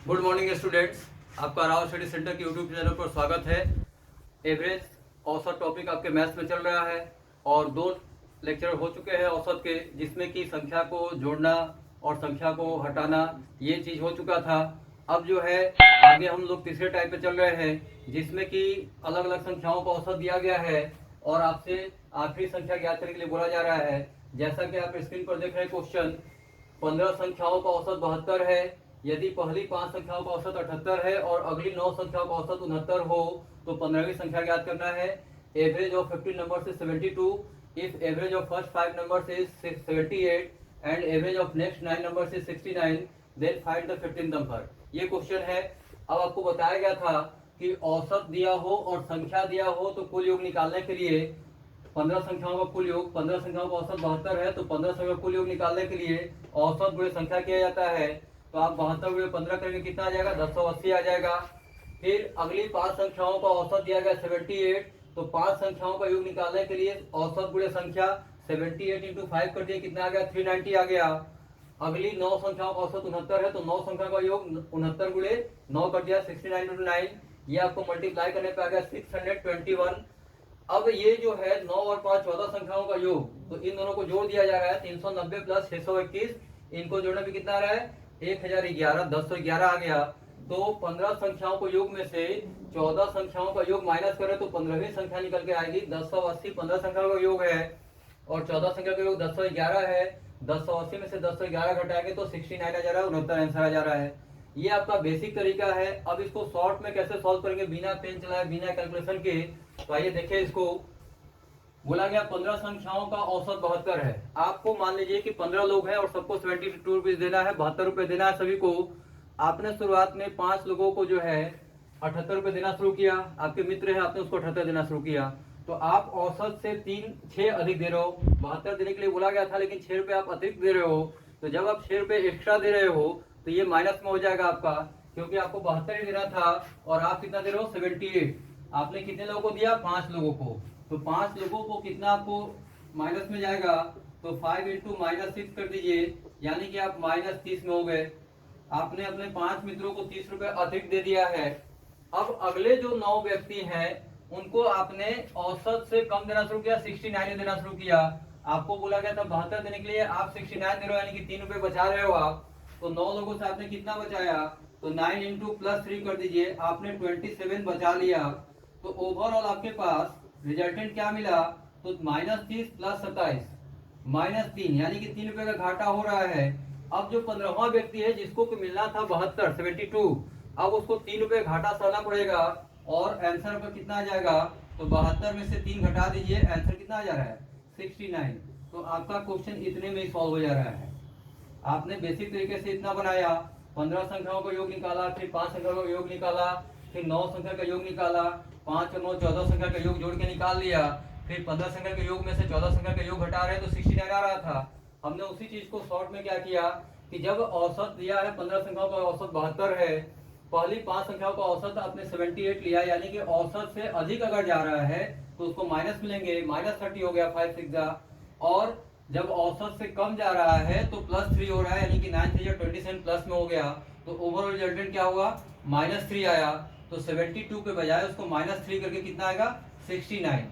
Good morning students, आपका Rao study centre के YouTube channel पर स्वागत है। एवरेज औसत टॉपिक आपके मैथ्स में चल रहा है और 2 लेक्चर हो चुके हैं औसत के, जिसमें कि संख्या को जोड़ना और संख्या को हटाना ये चीज़ हो चुका था। अब जो है आगे हम लोग तीसरे टाइप पे चल रहे हैं, जिसमें कि अलग अलग संख्याओं का औसत दिया गया है और आपसे आखिरी संख्या ज्ञात करने के लिए बोला जा रहा है। जैसा कि आप स्क्रीन पर देख रहे हैं क्वेश्चन, 15 संख्याओं का औसत 72 है। यदि पहली 5 संख्याओं का औसत 78 है और अगली 9 संख्याओं का औसत 69 हो तो 15वीं संख्या ज्ञात करना है। Average of 15 numbers is 72 if average of first 5 numbers is 78 and average of next 9 numbers is 69, then find the 15th number. ये क्वेश्चन है। अब आपको बताया गया था कि औसत दिया हो और संख्या दिया हो तो कुल योग निकालने के लिए 15 संख्याओं का कुल योग, 15 संख्याओं का औसत 72 है तो 15 संख्या का कुल योग निकालने के लिए औसत गुणे संख्या किया जाता है। तो आप 72 गुणे 15 करेंगे, कितना आ जाएगा? 1080 आ जाएगा। फिर अगली 5 संख्याओं का औसत दिया गया 78, तो 5 संख्याओं का योग निकालने के लिए औसत गुणे संख्या 78 इंटू 5 कर दिए, कितना आ गया? 390 आ गया। अगली 9 संख्याओं का औसत 69 है तो 9 संख्या का योग 69 गुणे 9 कर दिया, 69 इंटू 9, ये आपको मल्टीप्लाई करने पे आ गया 621। अब ये जो है 9 और 5 14 संख्याओं का योग, तो इन दोनों को जोड़ दिया जा रहा है। 390 प्लस 621, इनको जोड़ने पे कितना आ रहा है? 1011, 1011 आ गया। तो 15 संख्याओं को योग में से 14 संख्याओं का योग माइनस करें तो 15वीं संख्या निकल के आएगी। 1080 15 संख्या का योग है और 14 संख्या का योग 1011 है। 1080 में से 1011 घटाएंगे तो 69 आ जा रहा है, 69 आंसर आ जा रहा है। ये आपका बेसिक तरीका है। अब इसको शॉर्ट में कैसे सॉल्व करेंगे बिना पेन चलाए, बिना कैलकुलेशन के, तो आइए देखिए। इसको बोला गया 15 संख्याओं का औसत 72 है। आपको मान लीजिए कि 15 लोग हैं और सबको 72 रुपीज देना है, 72 रुपए देना है सभी को। आपने शुरुआत में 5 लोगों को जो है 78 रुपए देना शुरू किया, आपके मित्र है, आपने उसको 78 देना शुरू किया, तो आप औसत से 6 अधिक दे रहे हो। 72 देने के लिए बोला गया था लेकिन 6 रुपए आप अतिरिक्त दे रहे हो। तो जब आप 6 रुपए एक्स्ट्रा दे रहे हो तो ये माइनस में हो जाएगा आपका, क्योंकि आपको 72 ही देना था और आप कितना दे रहे हो? 78। आपने कितने लोगों को दिया? 5 लोगों को। तो 5 लोगों को कितना आपको माइनस में जाएगा? तो 5 इंटू -6 कर दीजिए, यानी कि आप -30 में हो गए। आपने अपने 5 मित्रों को 30 रुपए अधिक दे दिया है। अब अगले जो 9 व्यक्ति हैं उनको आपने औसत से कम देना शुरू किया, 69 देना शुरू किया। आपको बोला गया था 72 देने के लिए, आप 69 दे रहे हो, यानी कि 3 रुपए बचा रहे हो आप। तो 9 लोगों से आपने कितना बचाया? तो 9 इंटू +3 कर दीजिए, आपने 27 बचा लिया। तो ओवरऑल आपके पास रिजल्टेंट क्या मिला? तो -30 प्लस 27 -3, यानी कि 3 रुपए का घाटा हो रहा है। अब जो 15वां व्यक्ति है जिसको मिलना था 72, अब उसको 3 रुपए घाटा सहना पड़ेगा और आंसर पर कितना आ जाएगा? तो 72 में से 3 घटा दीजिए, आंसर कितना आ जा रहा है? 69। तो आपका क्वेश्चन इतने में ही सॉल्व हो जा रहा है। आपने बेसिक तरीके से इतना बनाया, 15 संख्याओं का योग निकाला, फिर 5 संख्या का योग निकाला, फिर 9 संख्या का योग निकाला, 5 और 9 14 संख्या का योग जोड़ के निकाल लिया, फिर 15 संख्या के योग में से 14 संख्या का योग घटा रहे तो 69 आ रहा था। हमने उसी चीज को शॉर्ट में क्या किया कि जब औसत दिया है 15 संख्याओं का औसत 72 है, पहली 5 संख्याओं का औसत आपने 78 लिया, यानी कि औसत से अधिक अगर जा रहा है तो उसको माइनस मिलेंगे, -30 हो गया 5 6 जा। और जब औसत से कम जा रहा है तो +3 हो रहा है, यानी कि 9 3 27 प्लस में हो गया। तो ओवरऑल रिजल्टेंट क्या हुआ? -3 आया। तो 72 के बजाय उसको -3 करके कितना आएगा? 69।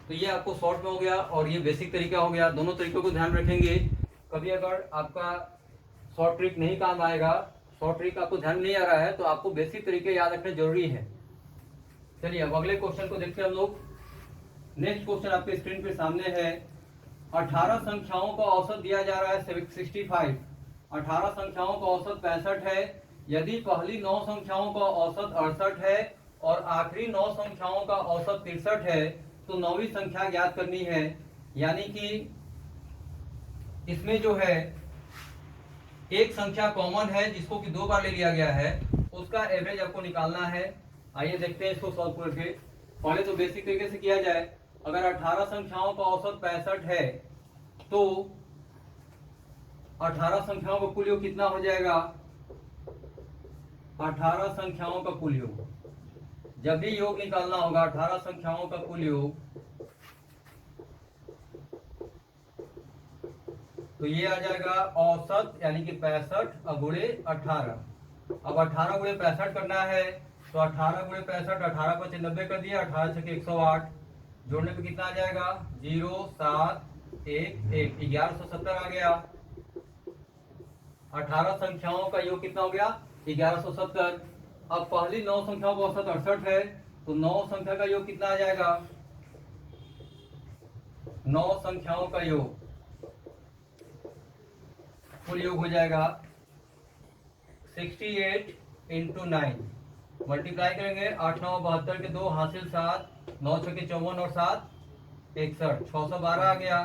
तो ये आपको शॉर्ट में हो गया और ये बेसिक तरीका हो गया। दोनों तरीकों को ध्यान रखेंगे। कभी अगर आपका शॉर्ट ट्रिक नहीं काम आएगा, शॉर्ट ट्रिक आपको ध्यान नहीं आ रहा है, तो आपको बेसिक तरीके याद रखने जरूरी है। चलिए अब अगले क्वेश्चन को देखते हैं हम लोग। नेक्स्ट क्वेश्चन आपके स्क्रीन पे सामने है। 18 संख्याओं का औसत दिया जा रहा है 65। 18 संख्याओं का औसत 65 है। यदि पहली 9 संख्याओं का औसत 68 है और आखिरी 9 संख्याओं का औसत 63 है तो 9वीं संख्या ज्ञात करनी है। यानी कि इसमें जो है एक संख्या कॉमन है जिसको कि 2 बार ले लिया गया है, उसका एवरेज आपको निकालना है। आइए देखते हैं इसको सॉल्व करके। पहले तो बेसिक तरीके से किया जाए। अगर 18 संख्याओं का औसत 65 है तो 18 संख्याओं का कुल योग कितना हो जाएगा? 18 संख्याओं का कुल योग, जब भी योग निकालना होगा 18 संख्याओं का कुल योग, तो ये आ जाएगा औसत यानी कि 65 गुणे 18। अब 18 गुणे 65 करना है, तो 18 गुणे 65, 18 को 90 कर दिया, 18 छके 108, जोड़ने पे कितना आ जाएगा 0711, 1170 आ गया। 18 संख्याओं का योग कितना हो गया 1170। अब पहली 9 संख्याओं का औसत 68 है, तो 9 संख्या का योग कितना आ जाएगा, 9 संख्याओं का योग कुल योग हो जाएगा 68 इंटू 9, मल्टीप्लाई करेंगे 8 9 72 के 2 हासिल 7, 9 6 54 और 7 61, 612 आ गया।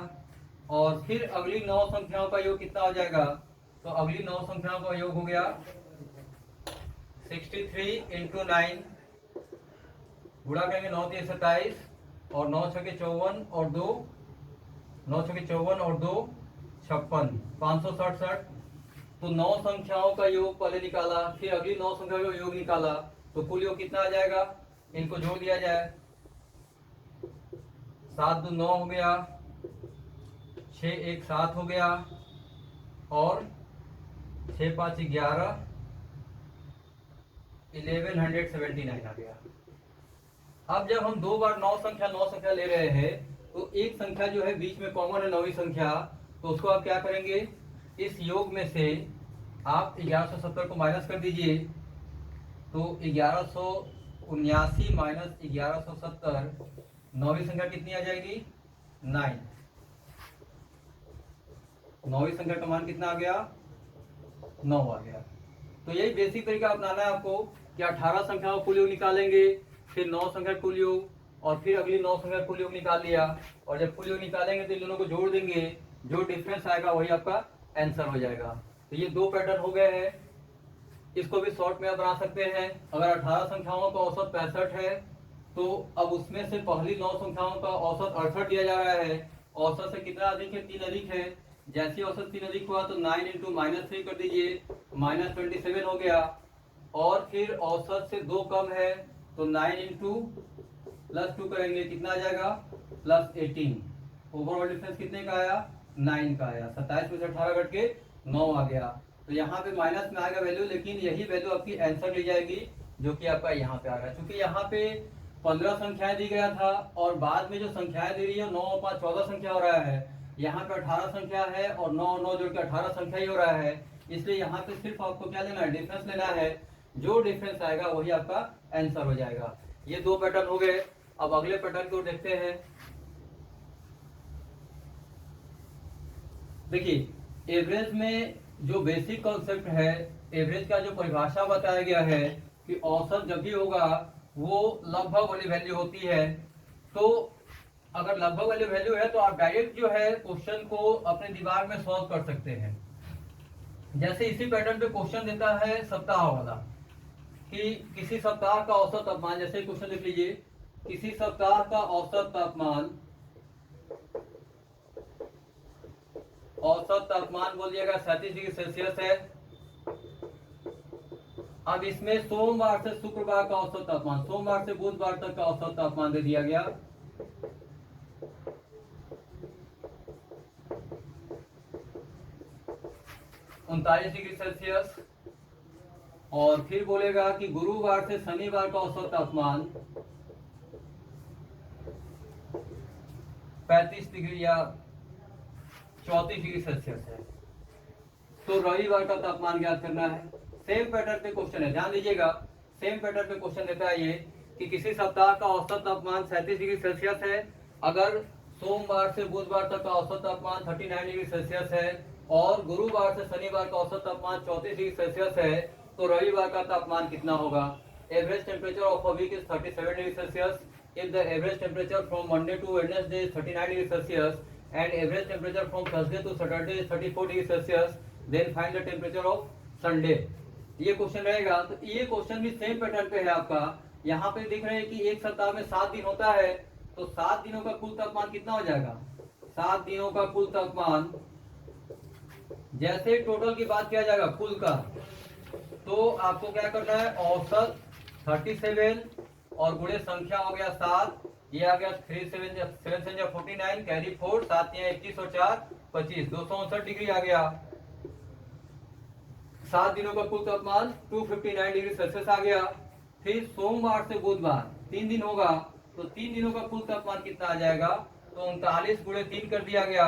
और फिर अगली 9 संख्याओं का योग कितना हो जाएगा, तो अगली 9 संख्याओं का योग हो गया 63 इंटू 9, गुणा करेंगे 9 3 27 और 9 6 54 और 2, 9 6 54 और 2 56, 567। तो 9 संख्याओं का योग पहले निकाला, फिर अगली 9 संख्याओं का योग निकाला, तो कुल योग कितना आ जाएगा, इनको जोड़ दिया जाए, 7 2 9 हो गया, 6 1 7 हो गया और 6 5 11, 1179 आ गया। अब जब हम 2 बार 9 संख्या ले रहे हैं, तो एक संख्या जो है बीच में कॉमन है 9वीं संख्या, तो उसको आप क्या करेंगे, इस योग में से आप 1170 को माइनस कर दीजिए, तो 1179 माइनस 1170, 9वीं संख्या कितनी आ जाएगी 9, 9वीं संख्या का मान कितना आ गया 9 आ गया। तो यही बेसिक तरीका अपनाना है आपको कि 18 संख्या का कुल योग निकालेंगे, फिर 9 संख्या कुल योग, और फिर अगली 9 संख्या कुल योग निकाल लिया, और जब कुल योग निकालेंगे तो इन दोनों को जोड़ देंगे, जो डिफरेंस आएगा वही आपका आंसर हो जाएगा। तो ये 2 पैटर्न हो गए हैं। इसको भी शॉर्ट में आप बना सकते हैं। अगर 18 संख्याओं का औसत 65 है, तो अब उसमें से पहली 9 संख्याओं का औसत 68 दिया जा रहा है। औसत से कितना अधिक है, 3 अधिक है। जैसे औसत 3 अधिक हुआ तो 9 इंटू -3 कर दीजिए, -27 हो गया। और फिर औसत से 2 कम है, तो 9 इंटू +2 करेंगे, कितना आ जाएगा +18। ओवरऑल डिफरेंस कितने का आया 9 का आया। 27 में से 18 घट के 9 आ गया। तो यहाँ पे माइनस में आएगा वैल्यू, लेकिन यही वैल्यू आपकी आंसर ली जाएगी, जो कि आपका यहाँ पे आ रहा है। क्योंकि यहाँ पे 15 संख्याएं दी गया था, और बाद में जो संख्याएं दे रही है 9 और 5 14 संख्या हो रहा है। यहाँ पे 18 संख्या है और 9 और 9 जोड़ के 18 संख्या ही हो रहा है। इसलिए यहाँ पे सिर्फ आपको क्या लेना है, डिफरेंस लेना है। जो डिफरेंस आएगा वही आपका आंसर हो जाएगा। ये 2 पैटर्न हो गए। अब अगले पैटर्न को देखते हैं। देखिए, एवरेज में जो बेसिक कॉन्सेप्ट है, एवरेज का जो परिभाषा बताया गया है कि औसत जब भी होगा वो लगभग वाली वैल्यू होती है। तो अगर लगभग वाली वैल्यू है तो आप डायरेक्ट जो है क्वेश्चन को अपने दिमाग में सॉल्व कर सकते हैं। जैसे इसी पैटर्न पे क्वेश्चन देता है सप्ताह वाला, कि किसी सप्ताह का औसत तापमान, जैसे क्वेश्चन लिख लीजिए, किसी सप्ताह का औसत तापमान बोल दिएगा 37 डिग्री सेल्सियस है। अब इसमें सोमवार से शुक्रवार का औसत तापमान, सोमवार से बुधवार तक का औसत तापमान दे दिया गया। उनतालीस डिग्री सेल्सियस। और फिर बोलेगा कि गुरुवार से शनिवार का औसत तापमान 35 डिग्री या 34 डिग्री सेल्सियस है। तो रविवार का तापमान ज्ञात करना है। सेम पैटर्न पे क्वेश्चन है, ध्यान दीजिएगा। सेम पैटर्न पे क्वेश्चन देता है ये कि किसी सप्ताह का औसत तापमान 37 डिग्री सेल्सियस है। अगर सोमवार से बुधवार तक का औसत तापमान 39 डिग्री सेल्सियस है और गुरुवार से शनिवार का औसत तापमान 34 डिग्री सेल्सियस है, तो रविवार का तापमान कितना होगा। Average temperature of a week is 37 degree Celsius. If the average temperature from Monday to Wednesday is 39 degree Celsius and average temperature from Thursday to Saturday is 34 degree Celsius, then find the temperature of Sunday। ये question रहेगा। तो ये question भी same pattern पे है आपका। यहाँ पे दिख रहे हैं कि एक सप्ताह में 7 दिन होता है, तो 7 दिनों का कुल तापमान कितना हो जाएगा। 7 दिनों का कुल तापमान, जैसे टोटल की बात किया जाएगा कुल का, तो आपको क्या करना है, औसत 37 और गुणे संख्या हो गया 7, ये आ गया 3 7 7 49, कैरी 4, 7 21 और 4 25, 259 डिग्री आ गया। 7 दिनों का कुल तापमान 259 डिग्री सेल्सियस आ गया। फिर सोमवार से बुधवार 3 दिन होगा, तो 3 दिनों का कुल तापमान कितना आ जाएगा, तो 39 गुणे 3 कर दिया गया,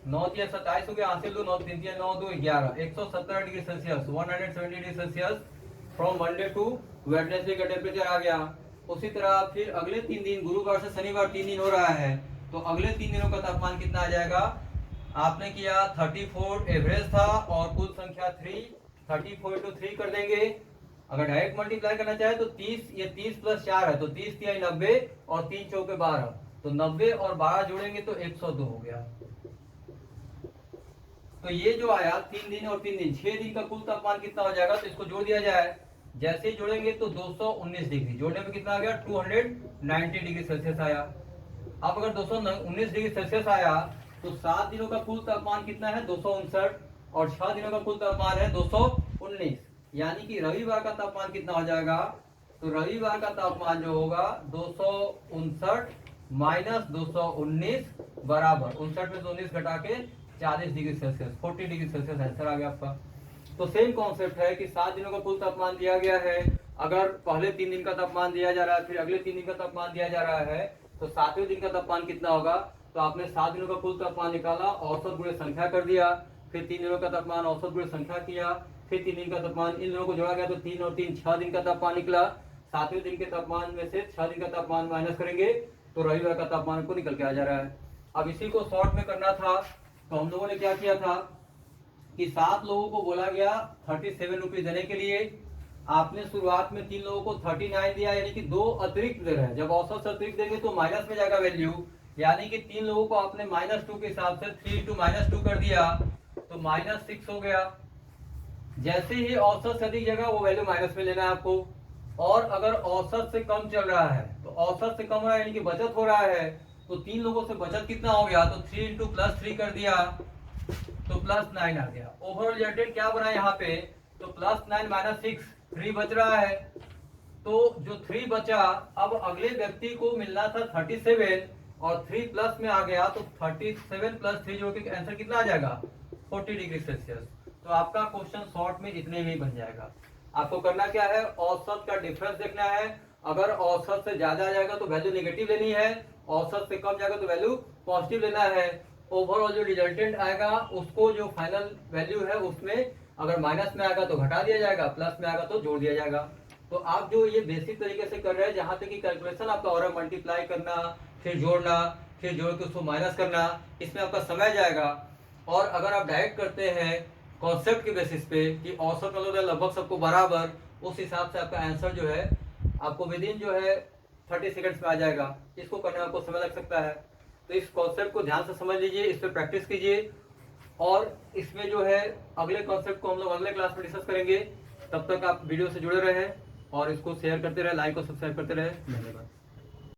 9 या 27 हो गया, हासिल 2 9 3 9 2 11 117 degree Celsius 170 degree Celsius from Monday to Wednesday का टेम्परेचर आ गया। उसी तरह फिर अगले 3 दिन गुरुवार से शनिवार 3 दिन हो रहा है, तो अगले 3 दिनों का तापमान कितना आ जाएगा, आपने किया 34 एवरेज था और कुल संख्या 3, 34 into 3 कर देंगे। अगर डायरेक्ट मल्टीप्लाई करना चाहे तो 30, ये 30 प्लस 4 है तो 30 3 90 और 3 चौके 12, तो 90 और 12 जोड़ेंगे तो 102 हो गया। तो ये जो आया 3 दिन और 3 दिन 6 दिन का कुल तापमान कितना हो जाएगा, तो इसको जोड़ दिया जाए। जैसे ही जोड़ेंगे तो 219 डिग्री, जोड़ने में कितना आ गया 290 डिग्री सेल्सियस आया। अब अगर 219 डिग्री सेल्सियस आया तो 7 दिनों का कुल तापमान कितना है 259 और 6 दिनों का कुल तापमान है 219, यानी कि रविवार का तापमान कितना हो जाएगा, तो रविवार का तापमान जो होगा 259 माइनस 219 बराबर 59 में 19 घटा के 40 degree Celsius 40 degree Celsius answer आ गया आपका। तो सेम कॉन्सेप्ट है कि 7 दिनों का कुल तापमान दिया गया है, अगर पहले 3 दिन का तापमान दिया जा रहा है, फिर अगले 3 दिन का तापमान दिया जा रहा है, तो 7वें दिन का तापमान कितना होगा, तो आपने 7 दिनों का कुल तापमान निकाला, औसत गुणे संख्या कर दिया, फिर 3 दिनों का तापमान औसत गुणे संख्या किया, फिर 3 दिन का तापमान, इन दोनों को जोड़ा गया तो 3 और 3 6 दिन का तापमान निकला। 7वें दिन के तापमान में से 6 दिन का तापमान माइनस करेंगे तो रविवार का तापमान को निकल के आ जा रहा है। अब इसी को शॉर्ट में करना था, तो हम लोगों ने क्या किया था कि 7 लोगों को बोला गया 37 रुपीज देने के लिए। आपने शुरुआत में 3 लोगों को 39 दिया, यानी कि 2 अतिरिक्त दे रहे हैं। जब औसत से अतिरिक्त देंगे तो माइनस में जाएगा वैल्यू, यानी कि 3 लोगों को आपने -2 के हिसाब से 3 into -2 कर दिया तो -6 हो गया। जैसे ही औसत से अधिक जगह वो वैल्यू माइनस में लेना है आपको। और अगर औसत से कम चल रहा है तो औसत से कम हो रहा है यानी कि बचत हो रहा है, तो 3 लोगों से बचत कितना हो गया, तो 3 into +3 कर दिया तो +9 आ गया। ओवरऑल रिजल्टेंट क्या बना यहाँ पे, तो +9 - 6 3 बच रहा है। तो जो 3 बचा, अब अगले व्यक्ति को मिलना था 37 और 3 प्लस में आ गया, तो 37 + 3 जोड़ के आंसर कितना आ जाएगा 40 डिग्री सेल्सियस। तो आपका क्वेश्चन शॉर्ट में इतने में ही बन जाएगा। आपको करना क्या है, औसत का डिफरेंस देखना है। अगर औसत से ज्यादा आ जाएगा तो वैल्यू नेगेटिव लेनी है, औसत से कम जाएगा तो वैल्यू पॉजिटिव लेना है। ओवरऑल जो रिजल्टेंट आएगा उसको जो फाइनल वैल्यू है उसमें अगर माइनस में आएगा तो घटा दिया जाएगा, प्लस में आएगा तो जोड़ दिया जाएगा। तो आप जो ये बेसिक तरीके से कर रहे हैं, जहां तक कि कैलकुलेशन आपका हो रहा है, मल्टीप्लाई करना, फिर जोड़ना, फिर जोड़ के उसको माइनस करना, इसमें आपका समय जाएगा। और अगर आप डायरेक्ट करते हैं कॉन्सेप्ट के बेसिस पे कि औसत मतलब लगभग सबको बराबर, उस हिसाब से आपका आंसर जो है आपको विदिन जो है 30 सेकंड्स में आ जाएगा। इसको करने में आपको समय लग सकता है। तो इस कॉन्सेप्ट को ध्यान से समझ लीजिए, इस पर प्रैक्टिस कीजिए, और इसमें जो है अगले कॉन्सेप्ट को हम लोग अगले क्लास में डिस्कस करेंगे। तब तक आप वीडियो से जुड़े रहें और इसको शेयर करते रहे, लाइक और सब्सक्राइब करते रहे। धन्यवाद।